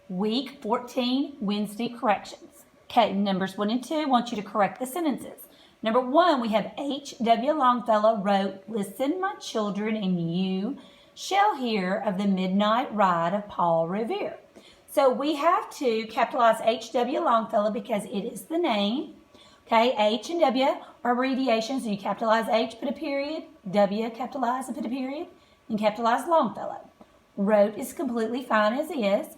Week 14, Wednesday corrections. Okay, numbers 1 and 2, I want you to correct the sentences. Number 1, we have H.W. Longfellow wrote, "Listen, my children, and you shall hear of the midnight ride of Paul Revere." So we have to capitalize H.W. Longfellow because it is the name. Okay, H and W are abbreviations, so you capitalize H, put a period, W, capitalize and put a period, and capitalize Longfellow. Wrote is completely fine as is.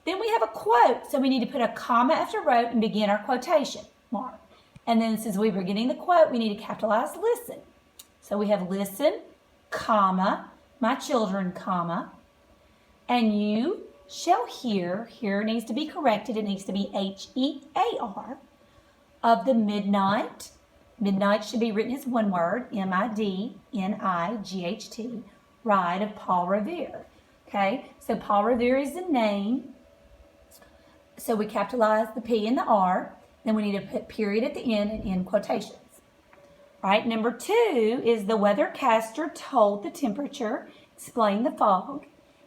Then we have a quote, so we need to put a comma after wrote and begin our quotation mark. And then since we were getting the quote, we need to capitalize listen. So we have listen, comma, my children, comma, and you shall hear, here needs to be corrected, it needs to be H-E-A-R, of the midnight. Midnight should be written as one word, M-I-D-N-I-G-H-T, ride of Paul Revere. Okay, so Paul Revere is the name. So we capitalize the P and the R. Then we need to put period at the end and end quotations. All right, number 2 is the weathercaster told the temperature, explained the fog,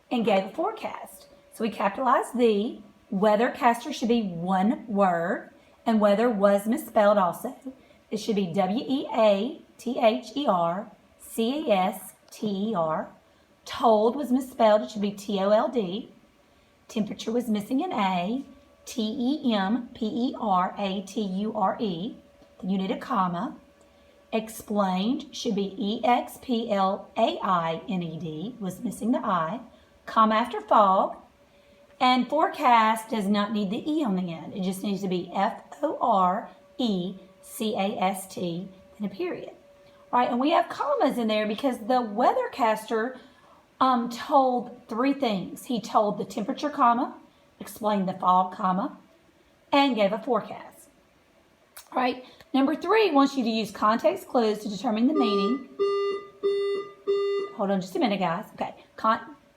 and gave a forecast. So we capitalize the. Weathercaster should be one word, and weather was misspelled also. It should be W-E-A-T-H-E-R-C-A-S-T-E-R. Told was misspelled, it should be T-O-L-D. Temperature was missing an A, T-E-M-P-E-R-A-T-U-R-E. Then you need a comma. Explained should be E-X-P-L-A-I-N-E-D, was missing the I. Comma after fog. And forecast does not need the E on the end. It just needs to be F-O-R-E-C-A-S-T and a period. All right, and we have commas in there because the weathercaster told 3 things. He told the temperature, comma, explained the fog, comma, and gave a forecast. All right, number 3 wants you to use context clues to determine the meaning. Hold on just a minute, guys. Okay,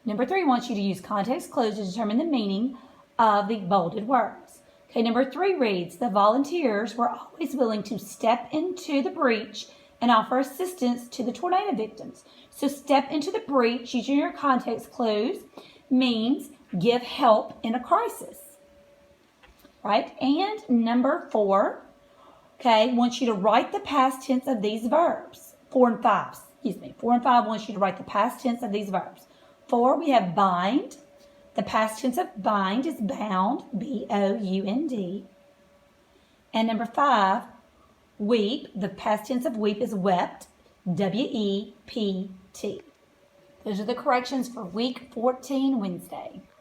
number 3 wants you to use context clues to determine the meaning of the bolded words. Okay, number 3 reads, the volunteers were always willing to step into the breach and offer assistance to the tornado victims. So step into the breach using your context clues means give help in a crisis, right? And number 4, okay, wants you to write the past tense of these verbs. 4 and 5 wants you to write the past tense of these verbs. 4, we have bind. The past tense of bind is bound, B-O-U-N-D. And number 5, weep. The past tense of weep is wept, W-E-P-T. Those are the corrections for week 14, Wednesday.